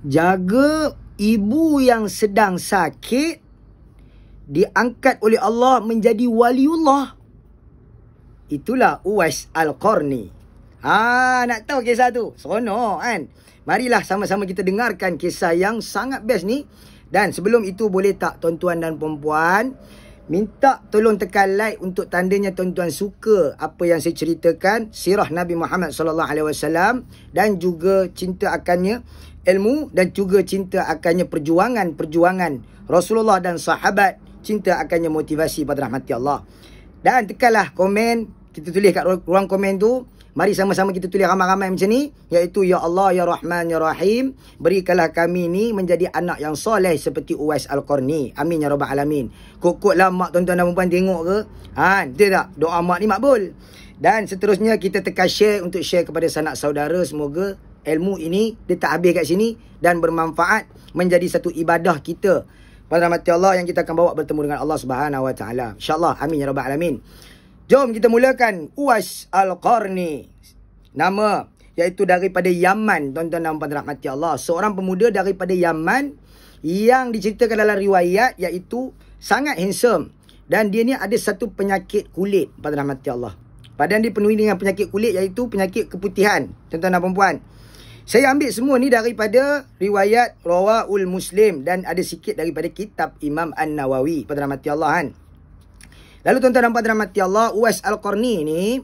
jaga ibu yang sedang sakit, diangkat oleh Allah menjadi waliullah. Itulah Uwais Al-Qarni. Nak tahu kisah tu? Seronok kan? Marilah sama-sama kita dengarkan kisah yang sangat best ni. Dan sebelum itu, boleh tak tuan-tuan dan perempuan minta tolong tekan like untuk tandanya tuan-tuan suka apa yang saya ceritakan, sirah Nabi Muhammad SAW, dan juga cinta akannya ilmu, dan juga cinta akannya perjuangan Rasulullah dan sahabat, cinta akannya motivasi pada rahmati Allah. Dan tekanlah komen, kita tulis kat ruang komen tu. Mari sama-sama kita tulis ramai-ramai macam ni, iaitu Ya Allah, Ya Rahman, Ya Rahim, berikanlah kami ni menjadi anak yang soleh seperti Uwais Al-Qarni. Amin ya rabbal alamin. Kok-koklah mak tuan-tuan dan perempuan tengok ke? Betul tak? Doa mak ni makbul. Dan seterusnya kita tekan share untuk share kepada sanak saudara. Semoga ilmu ini dia tak habis kat sini dan bermanfaat menjadi satu ibadah kita pada rahmat Allah yang kita akan bawa bertemu dengan Allah Subhanahu Wa Taala. InsyaAllah. Amin ya rabbal alamin. Jom kita mulakan Uwais Al-Qarni. Nama iaitu daripada Yaman, tuan-tuan dan puan rahmati Allah. Seorang pemuda daripada Yaman yang diceritakan dalam riwayat iaitu sangat handsome. Dan dia ni ada satu penyakit kulit pada rahmati Allah. Badan dia penuhi dengan penyakit kulit iaitu penyakit keputihan, tuan-tuan dan puan. Saya ambil semua ni daripada riwayat Rawaul Muslim dan ada sikit daripada kitab Imam An-Nawawi pada rahmati Allah kan. Lalu tuan-tuan dan puan rahmati Allah, Uwais Al-Qarni ni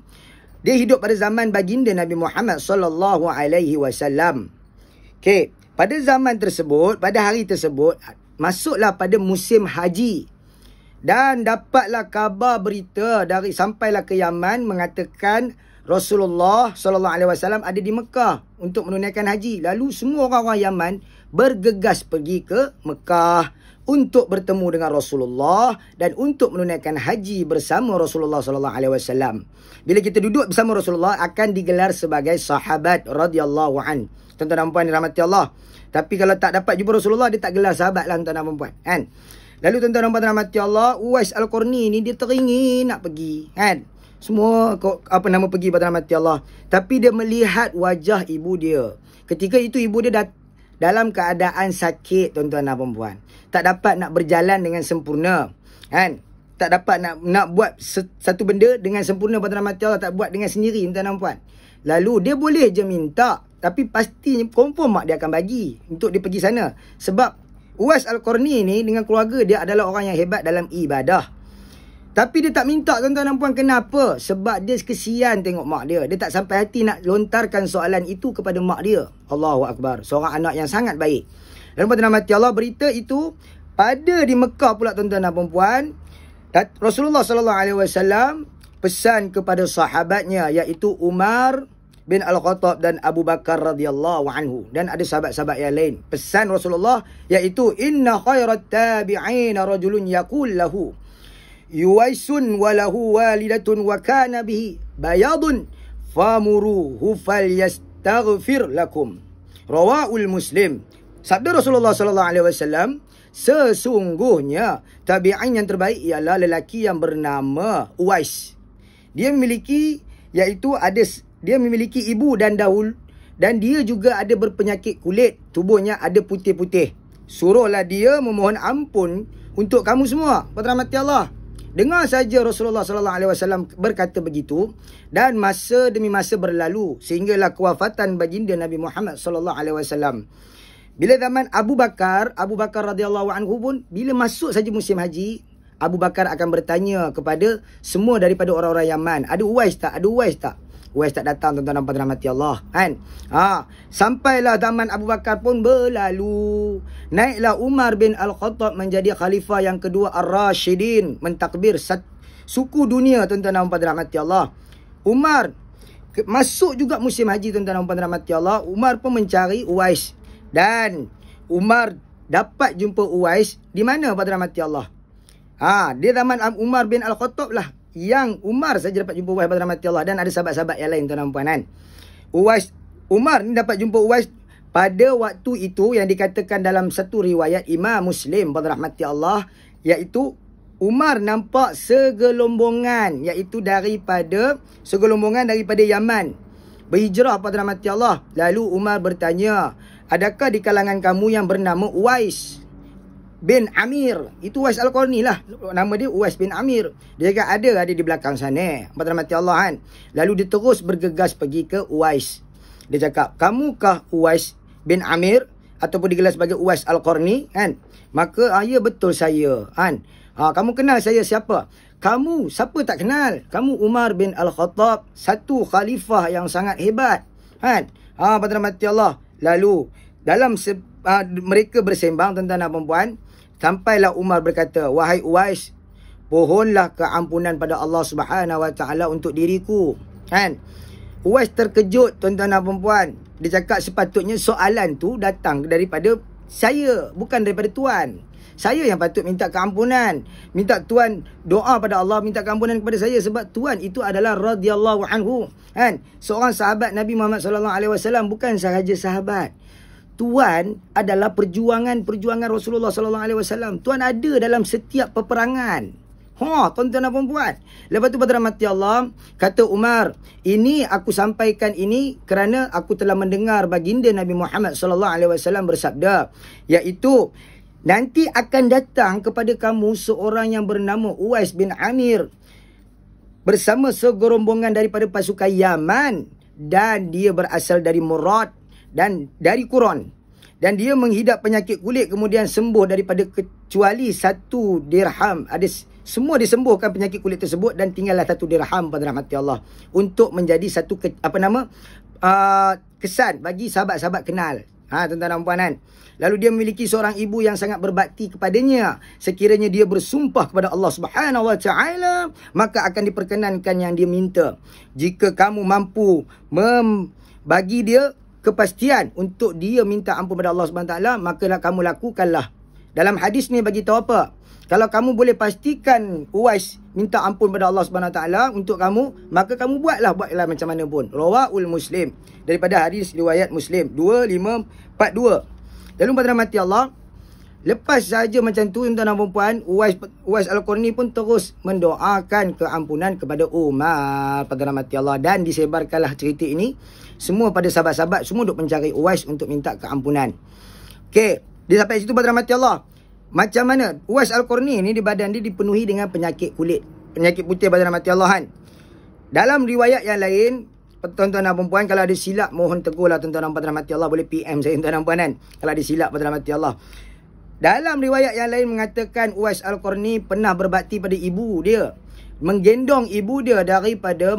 dia hidup pada zaman baginda Nabi Muhammad sallallahu alaihi wasallam. Okey, pada zaman tersebut, pada hari tersebut masuklah pada musim haji. Dan dapatlah kabar berita sampailah ke Yaman mengatakan Rasulullah sallallahu alaihi wasallam ada di Mekah untuk menunaikan haji. Lalu semua orang-orang Yaman bergegas pergi ke Mekah untuk bertemu dengan Rasulullah dan untuk menunaikan haji bersama Rasulullah sallallahu alaihi wasallam. Bila kita duduk bersama Rasulullah akan digelar sebagai sahabat radhiyallahu an. Tuan-tuan dan puan dirahmati Allah. Tapi kalau tak dapat jumpa Rasulullah, dia tak gelar sahabat lah tuan-tuan dan puan, kan? Lalu tuan-tuan dan puan dirahmati Allah, Uwais Al-Qarni ni dia teringin nak pergi, kan? Semua nama pergi pada rahmati Allah. Tapi dia melihat wajah ibu dia. Ketika itu ibu dia dalam keadaan sakit, tuan-tuan dan perempuan. Tak dapat nak berjalan dengan sempurna, kan? Tak dapat nak buat satu benda dengan sempurna pada rahmati Allah. Tak buat dengan sendiri, tuan-tuan dan perempuan. Lalu dia boleh je minta, tapi pastinya confirm mak dia akan bagi untuk dia pergi sana. Sebab Uwais Al-Qarni ni dengan keluarga dia adalah orang yang hebat dalam ibadah. Tapi dia tak minta, tuan-tuan dan puan. Kenapa? Sebab dia kesian tengok mak dia. Dia tak sampai hati nak lontarkan soalan itu kepada mak dia. Allahu Akbar. Seorang anak yang sangat baik. Dan pada nama Allah, berita itu pada di Mekah pula, tuan-tuan dan puan. Rasulullah sallallahu alaihi wasallam pesan kepada sahabatnya iaitu Umar bin Al-Khattab dan Abu Bakar radhiyallahu anhu, dan ada sahabat-sahabat yang lain. Pesan Rasulullah iaitu inna khairat tabi'in rajulun yaqul lahu Uwaisun walahu walidatun wa kana bihi bayadun famuruhu falyastaghfir lakum. Rawaul Muslim. Sabda Rasulullah sallallahu alaihi wasallam, sesungguhnya tabi'in yang terbaik ialah lelaki yang bernama Uwais. Dia memiliki ibu dan daul, dan dia juga ada berpenyakit kulit, tubuhnya ada putih-putih. Suruhlah dia memohon ampun untuk kamu semua. Rahmati Allah. Dengar saja Rasulullah sallallahu alaihi wasallam berkata begitu, dan masa demi masa berlalu sehinggalah kewafatan baginda Nabi Muhammad sallallahu alaihi wasallam. Bila zaman Abu Bakar radhiyallahu anhu pun, bila masuk saja musim haji, Abu Bakar akan bertanya kepada semua daripada orang-orang Yaman, ada Uwais tak? Ada Uwais tak? Uwais tak datang, tuan-tuan dan puan rahmati Allah, kan? Sampailah zaman Abu Bakar pun berlalu. Naiklah Umar bin Al-Khattab menjadi khalifah yang kedua Ar-Rashidin, mentakbir suku dunia, tuan-tuan dan puan rahmati Allah. Umar masuk juga musim haji, tuan-tuan dan puan rahmati Allah. Umar pun mencari Uwais, dan Umar dapat jumpa Uwais di mana pada rahmati Allah? Dia zaman Umar bin Al-Khattab lah yang Umar saja dapat jumpa Uwais pada rahmati Allah, dan ada sahabat-sahabat yang lain, tuan-tuan dan puan, kan? Umar ni dapat jumpa Uwais pada waktu itu yang dikatakan dalam satu riwayat Imam Muslim pada rahmati Allah, iaitu Umar nampak segelombongan daripada Yaman berhijrah pada rahmati Allah. Lalu Umar bertanya, adakah di kalangan kamu yang bernama Uwais bin Amir? Itu Uwais Al-Qarni lah. Nama dia Uwais bin Amir. Dia cakap ada di belakang sana. Rahmati Allah kan. Lalu dia terus bergegas pergi ke Uwais. Dia cakap, kamukah Uwais bin Amir? Ataupun digelar sebagai Uwais Al-Qarni kan? Maka, ya betul saya kan. Kamu kenal saya siapa? Kamu, siapa tak kenal? Kamu Umar bin Al-Khattab, satu khalifah yang sangat hebat kan? Rahmati Allah. Lalu, dalam mereka bersembang tentang perempuan, sampailah Umar berkata, wahai Uwais, pohonlah keampunan pada Allah Subhanahu Wa Taala untuk diriku. Kan? Uwais terkejut tuan-tuan dan perempuan. Dia cakap sepatutnya soalan tu datang daripada saya, bukan daripada Tuan. Saya yang patut minta keampunan. Minta Tuan doa pada Allah, minta keampunan kepada saya. Sebab Tuan itu adalah radhiyallahu anhu. Kan? Seorang sahabat Nabi Muhammad SAW, bukan sahaja sahabat. Tuan adalah perjuangan Rasulullah SAW. Tuan ada dalam setiap peperangan. Tuan-tuan dan perempuan. Lepas tu pada rahmati Allah, kata Umar, ini aku sampaikan ini kerana aku telah mendengar baginda Nabi Muhammad SAW bersabda, iaitu nanti akan datang kepada kamu seorang yang bernama Uwais bin Amir bersama segerombongan daripada pasukan Yaman, dan dia berasal dari Murad dan dari Quran, dan dia menghidap penyakit kulit kemudian sembuh daripada kecuali 1 dirham. Semua disembuhkan penyakit kulit tersebut dan tinggallah 1 dirham pada rahmati Allah untuk menjadi satu kesan bagi sahabat-sahabat kenal. Tuan-tuan dan puan kan. Lalu dia memiliki seorang ibu yang sangat berbakti kepadanya. Sekiranya dia bersumpah kepada Allah Subhanahu Wa Taala, maka akan diperkenankan yang dia minta. Jika kamu mampu bagi dia kepastian untuk dia minta ampun pada Allah Subhanahu Wa Taala, maka kamu lakukanlah. Dalam hadis ni bagi tahu apa? Kalau kamu boleh pastikan Uwais minta ampun pada Allah Subhanahu Wa Taala untuk kamu, maka kamu buatlah macam mana pun. Rawahul Muslim. Daripada hadis riwayat Muslim 2542. Lalu pada rahmati Allah, lepas saja macam tu tuan-tuan dan puan, Uwais Al-Qarni pun terus mendoakan keampunan kepada Umar pada rahmati Allah, dan disebarkanlah cerita ini semua pada sahabat-sahabat, semua duk mencari Uwais untuk minta keampunan. Okey, dia sampai situ pada rahmati Allah. Macam mana Uwais Al-Qarni ni di badan dia dipenuhi dengan penyakit kulit, penyakit putih pada rahmati Allah kan. Dalam riwayat yang lain, tuan-tuan dan puan, kalau ada silap mohon tegurlah tuan-tuan dan puan rahmati Allah, boleh PM saya tuan-tuan dan puan kan, kalau ada silap pada rahmati Allah. Dalam riwayat yang lain mengatakan Uwais Al-Qarni pernah berbakti pada ibu dia, menggendong ibu dia daripada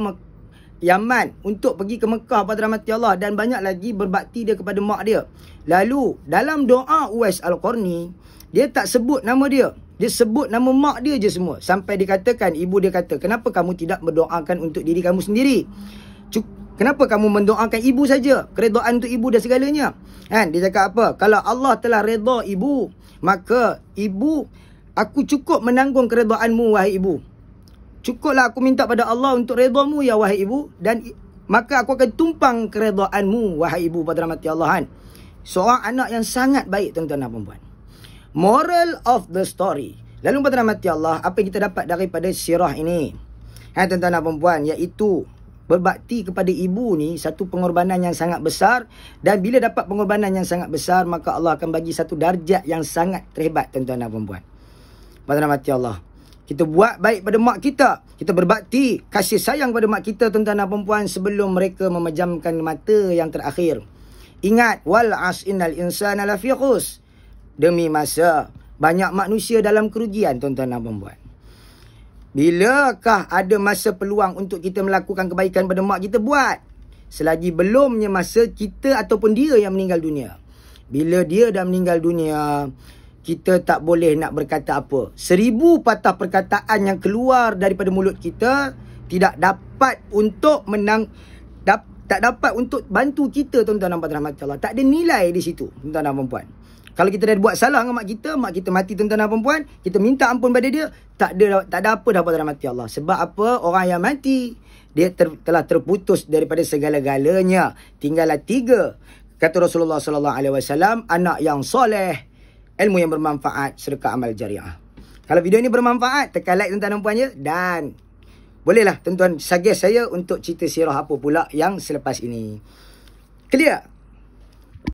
Yaman untuk pergi ke Mekah pada rahmati Allah, dan banyak lagi berbakti dia kepada mak dia. Lalu dalam doa Uwais Al-Qarni, dia tak sebut nama dia. Dia sebut nama mak dia je semua. Sampai dikatakan, ibu dia kata, kenapa kamu tidak mendoakan untuk diri kamu sendiri? Kenapa kamu mendoakan ibu saja? Keredaan untuk ibu dan segalanya. Kan? Dia cakap apa? Kalau Allah telah reda ibu, maka ibu, aku cukup menanggung keredaanmu, wahai ibu. Cukuplah aku minta pada Allah untuk redamu, ya wahai ibu. Dan maka aku akan tumpang keredaanmu, wahai ibu, pada rahmati Allah kan. Seorang anak yang sangat baik, tuan-tuan dan puan. Moral of the story. Lalu pada rahmati Allah, apa yang kita dapat daripada sirah ini? Tuan-tuan dan puan, iaitu berbakti kepada ibu ni satu pengorbanan yang sangat besar, dan bila dapat pengorbanan yang sangat besar, maka Allah akan bagi satu darjat yang sangat terhebat, tuan-tuan dan puan. Pada rahmati Allah, kita buat baik pada mak kita, kita berbakti, kasih sayang pada mak kita, tuan-tuan dan puan, sebelum mereka memejamkan mata yang terakhir. Ingat, wal as innal insana lafi khus. Demi masa, banyak manusia dalam kerugian, tuan-tuan dan puan. Bilakah ada masa peluang untuk kita melakukan kebaikan pada mak kita, buat. Selagi belumnya masa kita ataupun dia yang meninggal dunia. Bila dia dah meninggal dunia, kita tak boleh nak berkata apa. 1000 patah perkataan yang keluar daripada mulut kita tidak dapat untuk tak dapat untuk bantu kita, tuan-tuan dan puan. Tak ada nilai di situ, tuan-tuan dan puan. Kalau kita dah buat salah dengan mak kita mati, tuan-tuan dan puan, kita minta ampun pada dia, tak ada apa dapat rahmati Allah. Sebab apa? Orang yang mati, dia telah terputus daripada segala-galanya. Tinggallah 3. Kata Rasulullah SAW, anak yang soleh, ilmu yang bermanfaat, sedekah amal jariah. Kalau video ini bermanfaat, tekan like tuan-tuan dan puan ya, dan bolehlah tuan-tuan suggest saya untuk cerita sirah apa pula yang selepas ini. Clear?